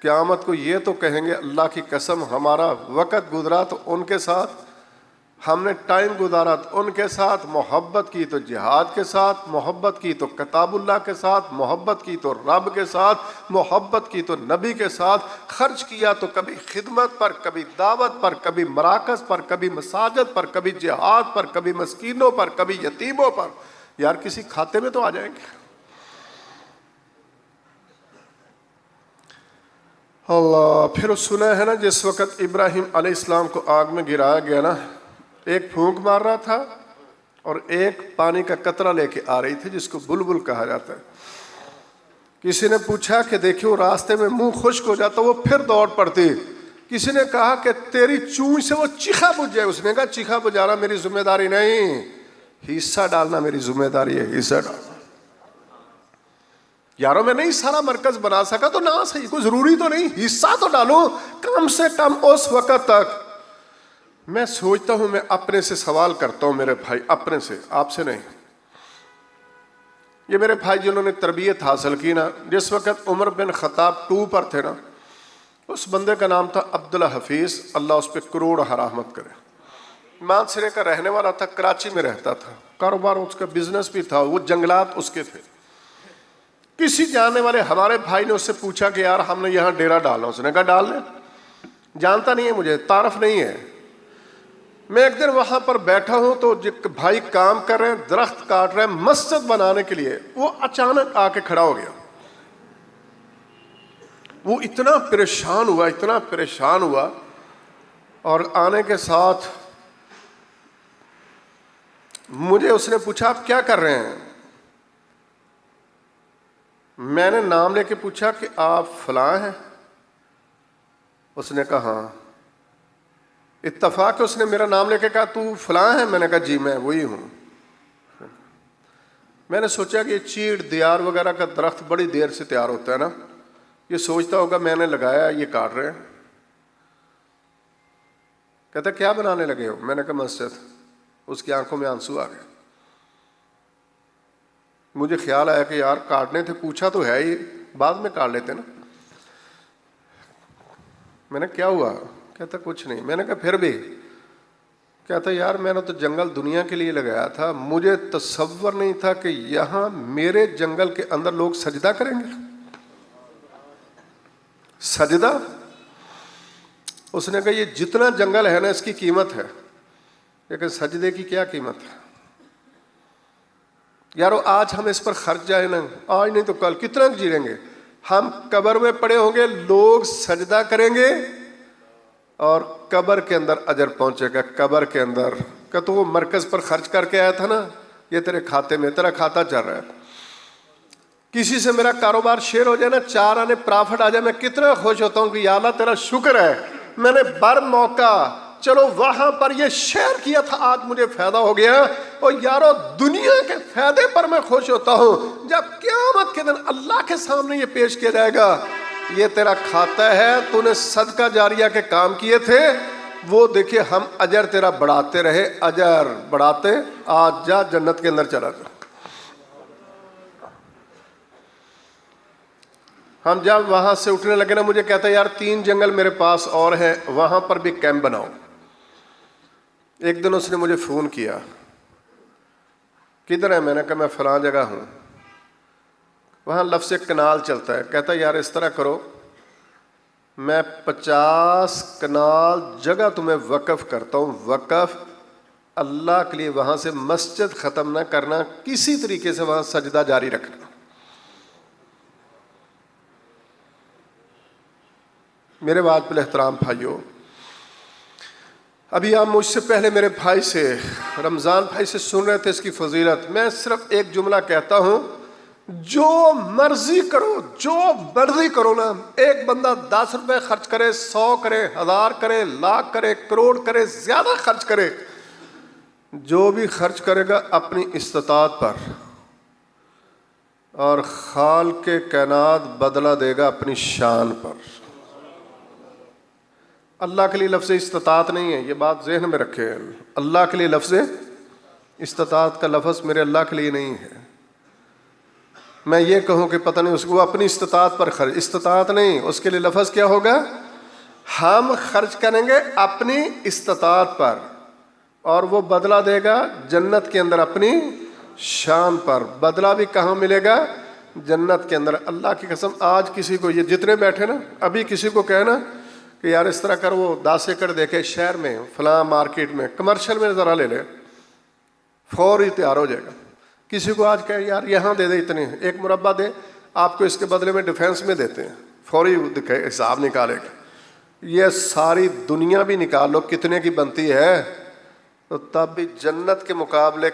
قیامت کو یہ تو کہیں گے اللہ کی قسم ہمارا وقت گزرا تو ان کے ساتھ، ہم نے ٹائم گزارا تو ان کے ساتھ، محبت کی تو جہاد کے ساتھ، محبت کی تو کتاب اللہ کے ساتھ، محبت کی تو رب کے ساتھ، محبت کی تو نبی کے ساتھ، خرچ کیا تو کبھی خدمت پر، کبھی دعوت پر، کبھی مراکز پر، کبھی مساجد پر، کبھی جہاد پر، کبھی مسکینوں پر، کبھی یتیموں پر. یار کسی کھاتے میں تو آ جائیں گے. اللہ. پھر سنا ہے نا جس وقت ابراہیم علیہ السلام کو آگ میں گرایا گیا نا، ایک پھونک مار رہا تھا اور ایک پانی کا قطرہ لے کے آ رہی تھی جس کو بلبل کہا جاتا ہے. کسی نے پوچھا کہ دیکھو راستے میں منہ خشک ہو جاتا، وہ پھر دوڑ پڑتی. کسی نے کہا کہ تیری چونچ سے وہ چیخا بجھ جائے، اس نے کہا چیخا بجھانا میری ذمہ داری نہیں، حصہ ڈالنا میری ذمہ داری ہے، حصہ ڈالنا. یاروں میں نہیں سارا مرکز بنا سکا تو نہ صحیح، کوئی ضروری تو نہیں، حصہ تو ڈالو کم سے کم اس وقت تک. میں سوچتا ہوں، میں اپنے سے سوال کرتا ہوں میرے بھائی، اپنے سے، آپ سے نہیں. یہ میرے بھائی جنہوں نے تربیت حاصل کی نا، جس وقت عمر بن خطاب 2 پر تھے نا، اس بندے کا نام تھا عبدالحفیظ، اللہ اس پہ کروڑ رحمت کرے. مان سرے کا رہنے والا تھا، کراچی میں رہتا تھا، کاروبار اس کا بزنس بھی تھا، وہ جنگلات اس کے تھے. کسی جاننے والے ہمارے بھائی نے اس سے پوچھا کہ یار ہم نے یہاں ڈیرا ڈالنا، اس نے کہا ڈال لیں، جانتا نہیں ہے مجھے، تعارف نہیں ہے۔ میں ایک دن وہاں پر بیٹھا ہوں تو بھائی کام کر رہے ہیں، درخت کاٹ رہے ہیں مسجد بنانے کے لیے، وہ اچانک آ کے کھڑا ہو گیا۔ وہ اتنا پریشان ہوا اور آنے کے ساتھ مجھے اس نے پوچھا آپ کیا کر رہے ہیں؟ میں نے نام لے کے پوچھا کہ آپ فلاں ہیں؟ اس نے کہا ہاں۔ اتفاق اس نے میرا نام لے کے کہا تو فلاں ہے؟ میں نے کہا جی میں وہی ہوں۔ میں نے سوچا کہ یہ چیڑ دیار وغیرہ کا درخت بڑی دیر سے تیار ہوتا ہے نا، یہ سوچتا ہوگا میں نے لگایا، یہ کاٹ رہے ہیں۔ کہتا کیا بنانے لگے ہو؟ میں نے کہا مسجد۔ اس کی آنکھوں میں آنسو آ گئے۔ مجھے خیال آیا کہ یار کاٹنے تھے، پوچھا تو ہے ہی، بعد میں کاٹ لیتے نا۔ میں نے کیا ہوا؟ کہتا کچھ نہیں۔ میں نے کہا پھر بھی؟ کہتا یار میں نے تو جنگل دنیا کے لیے لگایا تھا، مجھے تصور نہیں تھا کہ یہاں میرے جنگل کے اندر لوگ سجدہ کریں گے۔ سجدہ؟ اس نے کہا یہ جتنا جنگل ہے نا اس کی قیمت ہے، لیکن سجدے کی کیا قیمت ہے؟ یارو آج ہم اس پر خرچ جائیں نا، آج نہیں تو کل کتنا جیئیں گے؟ ہم قبر میں پڑے ہوں گے، لوگ سجدہ کریں گے اور قبر کے اندر اجر پہنچے گا۔ قبر کے اندر کہ تو وہ مرکز پر خرچ کر کے آیا تھا نا، یہ تیرے کھاتے میں، تیرا کھاتا چل رہا ہے۔ کسی سے میرا کاروبار شیئر ہو جائے نا، 4 آنے پرافٹ آ جائے، میں کتنا خوش ہوتا ہوں کہ یا اللہ تیرا شکر ہے میں نے بر موقع چلو وہاں پر یہ شیئر کیا تھا، آج مجھے فائدہ ہو گیا۔ اور یارو دنیا کے فائدے پر میں خوش ہوتا ہوں جب قیامت کے دن اللہ کے سامنے یہ پیش کیا جائے گا، یہ تیرا کھاتا ہے، تو نے صدقہ جاریہ کے کام کیے تھے، وہ دیکھیں ہم اجر تیرا بڑھاتے رہے، اجر بڑھاتے، آج جا جنت کے اندر چلا جا۔ ہم جب وہاں سے اٹھنے لگے نا، مجھے کہتا ہے یار 3 جنگل میرے پاس اور ہیں، وہاں پر بھی کیمپ بناؤ۔ ایک دن اس نے مجھے فون کیا، کدھر ہے؟ میں نے کہا میں فلاں جگہ ہوں۔ وہاں لفظ کنال چلتا ہے، کہتا ہے یار اس طرح کرو، میں 50 کنال جگہ تمہیں وقف کرتا ہوں، وقف اللہ کے لیے، وہاں سے مسجد ختم نہ کرنا، کسی طریقے سے وہاں سجدہ جاری رکھنا۔ میرے واجب احترام بھائیوں، ابھی آپ مجھ سے پہلے میرے بھائی سے، رمضان بھائی سے سن رہے تھے اس کی فضیلت۔ میں صرف ایک جملہ کہتا ہوں، جو مرضی کرو نا، ایک بندہ 10 روپے خرچ کرے، 100 کرے، 1000 کرے، لاکھ کرے، کروڑ کرے، زیادہ خرچ کرے، جو بھی خرچ کرے گا اپنی استطاعت پر، اور خالق کائنات بدلہ دے گا اپنی شان پر۔ اللہ کے لیے لفظ استطاعت نہیں ہے، یہ بات ذہن میں رکھے۔ اللہ کے لیے لفظ استطاعت کا لفظ میرے اللہ کے لیے نہیں ہے۔ میں یہ کہوں کہ پتہ نہیں اس کو اپنی استطاعت پر خرچ، استطاعت نہیں، اس کے لیے لفظ کیا ہوگا؟ ہم خرچ کریں گے اپنی استطاعت پر، اور وہ بدلہ دے گا جنت کے اندر اپنی شان پر۔ بدلہ بھی کہاں ملے گا؟ جنت کے اندر۔ اللہ کی قسم آج کسی کو، یہ جتنے بیٹھے نا، ابھی کسی کو کہنا کہ یار اس طرح کر، وہ 10 ایکڑ دیکھے شہر میں فلاں مارکیٹ میں، کمرشل میں ذرا لے لے، فوری تیار ہو جائے گا۔ کسی کو آج کہے یار یہاں دے دے اتنے، 1 مربع دے، آپ کو اس کے بدلے میں ڈیفینس میں دیتے ہیں، فوری حساب نکالے گا۔ یہ ساری دنیا بھی نکال لو کتنے کی بنتی ہے، تو تب بھی جنت کے مقابلے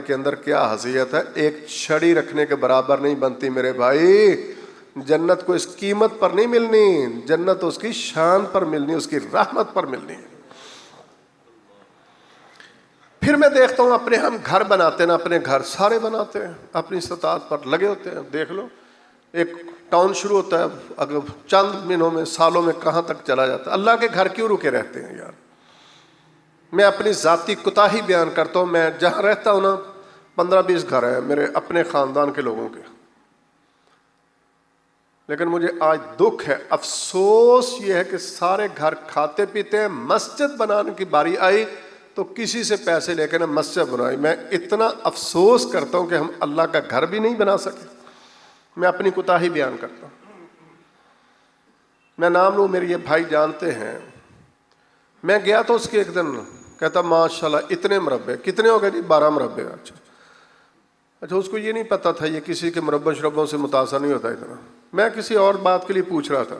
کے اندر کیا حیثیت ہے، ایک چھڑی رکھنے کے برابر نہیں بنتی میرے بھائی۔ جنت کو اس قیمت پر نہیں ملنی، جنت اس کی شان پر ملنی، اس کی رحمت پر ملنی۔ پھر میں دیکھتا ہوں اپنے ہم گھر بناتے ہیں نا، اپنے گھر سارے بناتے ہیں، اپنی استطاعت پر لگے ہوتے ہیں۔ دیکھ لو ایک ٹاؤن شروع ہوتا ہے، اگر چند مہینوں میں، سالوں میں کہاں تک چلا جاتا ہے۔ اللہ کے گھر کیوں رکے رہتے ہیں یار؟ میں اپنی ذاتی کوتاہی بیان کرتا ہوں، میں جہاں رہتا ہوں نا 15-20 گھر ہیں میرے اپنے خاندان کے لوگوں کے، لیکن مجھے آج دکھ ہے، افسوس یہ ہے کہ سارے گھر کھاتے پیتے ہیں، مسجد بنانے کی باری آئی تو کسی سے پیسے لے کے نا مسجد بنائی. میں اتنا افسوس کرتا ہوں کہ ہم اللہ کا گھر بھی نہیں بنا سکے. میں اپنی کوتاہی بیان کرتا ہوں. میں نام لوں, میرے یہ بھائی جانتے ہیں. میں گیا تو اس کے ایک دن کہتا ماشاءاللہ اتنے مربع, کتنے ہو گئے جی؟ 12 مربع. اچھا اس کو یہ نہیں پتا تھا یہ کسی کے مربع شربوں سے متاثر نہیں ہوتا اتنا. میں کسی اور بات کے لیے پوچھ رہا تھا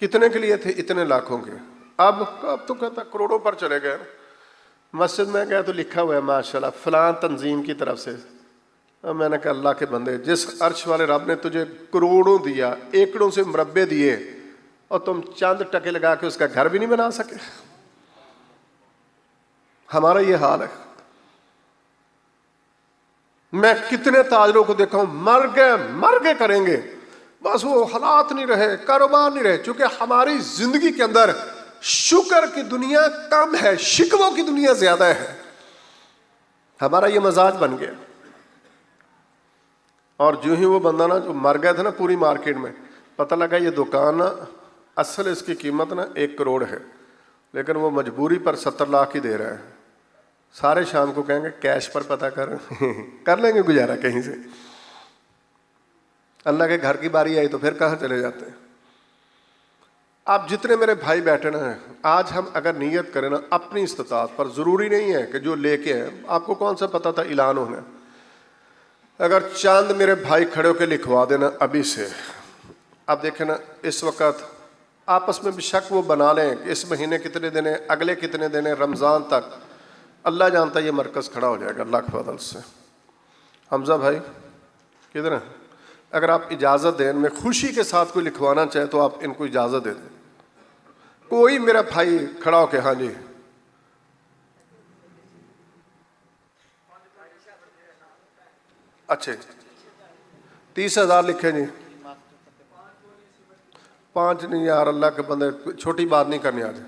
کتنے کے لیے تھے؟ اتنے لاکھوں کے. اب تو کہتا کروڑوں پر چلے گئے. مسجد میں گیا تو لکھا ہوا ہے ماشاءاللہ فلاں تنظیم کی طرف سے. میں نے کہا اللہ کے بندے, جس عرش والے رب نے تجھے کروڑوں دیا, ایکڑوں سے مربع دیے, اور تم چند ٹکے لگا کے اس کا گھر بھی نہیں بنا سکے. ہمارا یہ حال ہے. میں کتنے تاجروں کو دیکھا ہوں مر گئے کریں گے, بس وہ حالات نہیں رہے, کاروبار نہیں رہے. چونکہ ہماری زندگی کے اندر شکر کی دنیا کم ہے, شکووں کی دنیا زیادہ ہے. ہمارا یہ مزاج بن گیا. اور جو ہی وہ بندہ نا جو مر گیا تھا نا پوری مارکیٹ میں, پتہ لگا یہ دکان نا اصل اس کی قیمت نا 1 کروڑ ہے, لیکن وہ مجبوری پر 70 لاکھ ہی دے رہا ہے. سارے شام کو کہیں گے کیش پر پتہ کر لیں گے گزارا کہیں سے. اللہ کے گھر کی باری آئی تو پھر کہاں چلے جاتے ہیں. آپ جتنے میرے بھائی بیٹھے نا, آج ہم اگر نیت کریں نا اپنی استطاعت پر, ضروری نہیں ہے کہ جو لے کے ہیں, آپ کو کون سا پتا تھا اعلان ہونا. اگر چاند میرے بھائی کھڑے ہو کے لکھوا دینا ابھی سے. اب دیکھیں نا اس وقت آپس میں بھی شک وہ بنا لیں کہ اس مہینے کتنے دن ہیں, اگلے کتنے دن ہیں, رمضان تک. اللہ جانتا ہے یہ مرکز کھڑا ہو جائے گا اللہ کے فضل سے. حمزہ بھائی کدھر ہیں؟ اگر آپ اجازت دیں, میں خوشی کے ساتھ کوئی لکھوانا چاہے تو آپ ان کو اجازت دے دیں. کوئی میرا بھائی کھڑا ہو کے, ہاں جی اچھا 30,000 لکھیں جی. 5 نہیں یار, اللہ کے بندے چھوٹی بات نہیں کرنی آج.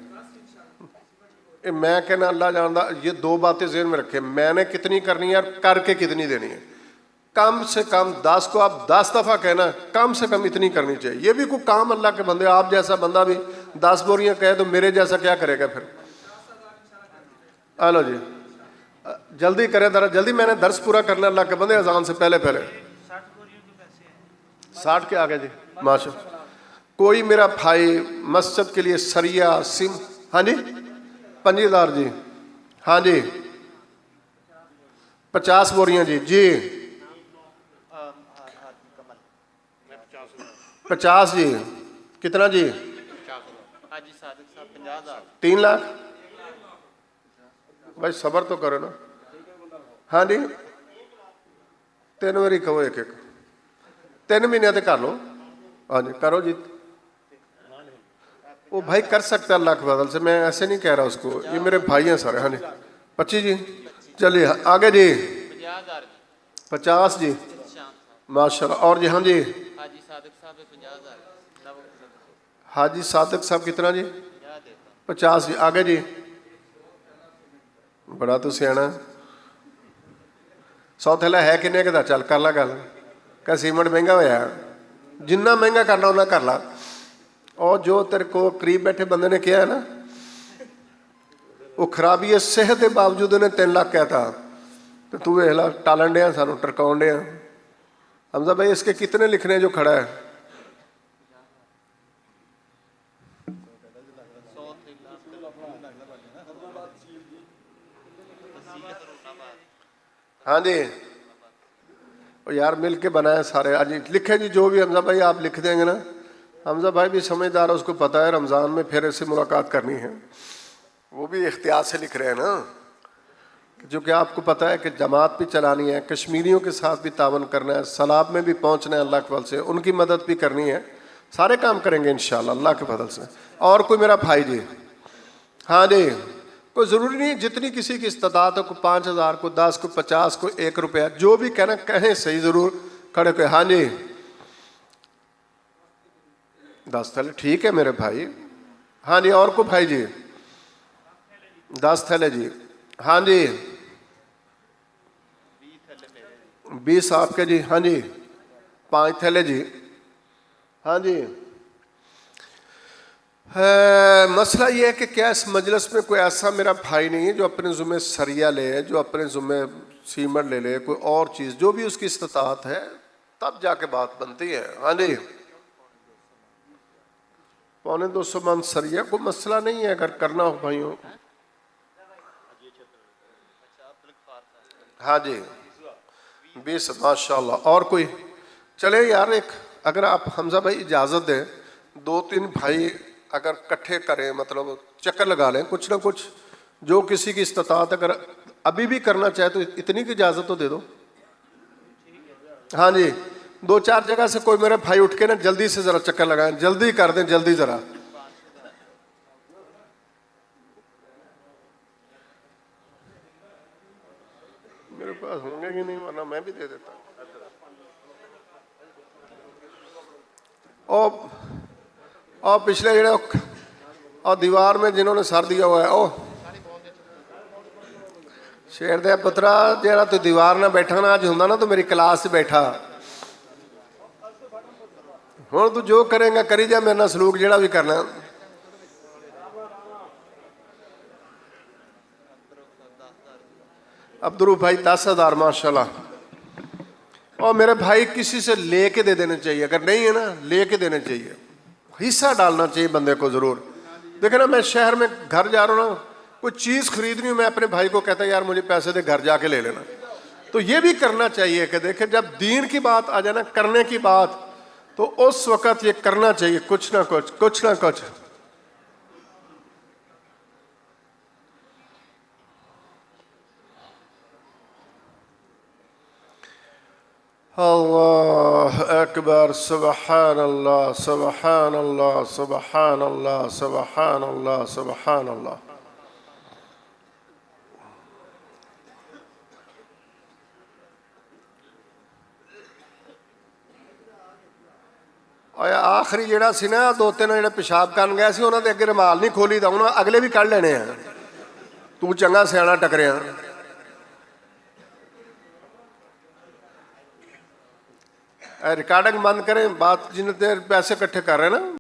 میں کہنا اللہ جانتا, یہ 2 باتیں ذہن میں رکھیں, میں نے کتنی کرنی ہے اور کر کے کتنی دینی ہے. کم سے کم 10 کو آپ 10 دفعہ کہنا, کم سے کم اتنی کرنی چاہیے. یہ بھی کوئی کام اللہ کے بندے, آپ جیسا بندہ بھی 10 بوریاں کہے تو میرے جیسا کیا کرے گا پھر. آلو جی جلدی کریں ذرا جلدی, میں نے درس پورا کرنا اللہ کے بندے اذان سے پہلے. 60 کے آگے جی ماشاء. کوئی میرا بھائی مسجد کے لیے سریا سم, ہاں جی 50,000 جی, ہاں جی 50 بوریاں جی 50 جی, کتنا جی 3 لاکھ. بھائی صبر تو کرو نا. ہاں جی 3 باری کہو, ایک 3 مہینے تے کر لو. ہاں جی کرو جی. وہ بھائی کر سکتا ہے اللہ کے فضل سے, میں ایسے نہیں کہہ رہا اس کو, یہ میرے بھائی ہیں سارے. ہاں جی 25 جی, چلیے آگے جی 50 جی ماشاء اللہ. اور جی ہاں جی حاجی صادق صاحب کتنا جی 50 جی. آگے جی بڑا تو سیاح 100 تھیلا ہے کنے کا, چل کر لا گل. کہ سیمنٹ مہنگا ہوا, جنہ مہنگا کرنا انہیں کر لا. اور جو تیرے کو قریب بیٹھے بندے نے کیا ہے نا, وہ خرابی ہے صحت کے باوجود انہیں 3 لاکھ کہتا, تو تو ایلا ٹالن ڈیا سانو ٹرکاؤن ڈیا. حمزہ بھائی اس کے کتنے لکھنے جو کھڑا ہے؟ ہاں جی یار مل کے بنائے سارے. آج لکھیں جی جو بھی حمزہ بھائی آپ لکھ دیں گے نا. حمزہ بھائی بھی سمجھدار ہے, اس کو پتہ ہے رمضان میں پھر اس سے ملاقات کرنی ہے. وہ بھی احتیاط سے لکھ رہے ہیں نا, جو کہ آپ کو پتہ ہے کہ جماعت بھی چلانی ہے, کشمیریوں کے ساتھ بھی تعاون کرنا ہے, سلاب میں بھی پہنچنا ہے اللہ کے فضل سے, ان کی مدد بھی کرنی ہے. سارے کام کریں گے انشاءاللہ اللہ کے فضل سے. اور کوئی میرا بھائی جی, ہاں جی کوئی ضروری نہیں, جتنی کسی کی استطاعت ہو, کو 5,000 کو 10 کو 50 کو 1 روپیہ, جو بھی کہنا کہیں صحیح ضرور کھڑے کے. ہاں جی 10 تھیلے ٹھیک ہے میرے بھائی. ہاں جی اور کو بھائی جی 10 تھیلے جی. ہاں جی 20 آپ کے جی. ہاں جی 5 تھیلے جی. ہاں جی مسئلہ یہ ہے کہ کیا اس مجلس میں کوئی ایسا میرا بھائی نہیں ہے جو اپنے ذمہ سریا لے، جو اپنے ذمہ سیمنٹ لے لے، کوئی اور چیز جو بھی اس کی استطاعت ہے، تب جا کے بات بنتی ہے. ہاں جی، 250 من سریا کوئی مسئلہ نہیں ہے اگر کرنا ہو بھائیوں. ہاں جی 20 ماشاء اللہ. اور کوئی چلے یار، ایک اگر آپ حمزہ بھائی اجازت دیں، 2-3 بھائی اگر کٹھے کریں، مطلب چکر لگا لیں کچھ نہ کچھ، جو کسی کی استطاعت اگر ابھی بھی کرنا چاہے تو اتنی کی اجازت تو دے دو. ہاں جی 2-4 جگہ سے کوئی میرے بھائی اٹھ کے نا جلدی سے ذرا چکر لگائیں، جلدی کر دیں، جلدی ذرا. میرے پاس ہوں گے کہ نہیں، ورنہ میں بھی دے دیتا ہوں. اور پچھلے جڑے اور دیوار میں جنہوں نے سر دیا ہوا ہے، او شیر دیا پترا، جیڑا تو دیوار نہ بیٹھا نا اج ہوندا نا تو میری کلاس سے بیٹھا. ہوں تو جو کریں گا کری جا، میرے نال سلوک جیڑا بھی کرنا. عبدالروف بھائی 10,000 ماشاء اللہ. اور میرے بھائی کسی سے لے کے دے دینے چاہیے، اگر نہیں ہے نا لے کے دینے چاہیے، حصہ ڈالنا چاہیے بندے کو ضرور. دیکھیں نا، میں شہر میں گھر جا رہا ہوں نا، کوئی چیز خریدنی ہوں، میں اپنے بھائی کو کہتا یار مجھے پیسے دے، گھر جا کے لے لینا. تو یہ بھی کرنا چاہیے کہ دیکھیں جب دین کی بات آ جائے نا، کرنے کی بات، تو اس وقت یہ کرنا چاہیے کچھ نہ کچھ، کچھ نہ کچھ. اللہ اکبر، سبحان اللہ، سبحان اللہ، سبحان اللہ، سبحان اللہ، سبحان اللہ. آخری جڑا سی نا، 2-3 جڑے پیشاب کرن گئے سی، انہوں نے اگے رومال نہیں کھولی، تو انہوں اگلے بھی کڑھ لینے ہیں. تو چنگا سیاح ٹکریا. ریکارڈنگ بند کریں، بات جن دیر پیسے کٹھے کر رہے ہیں نا.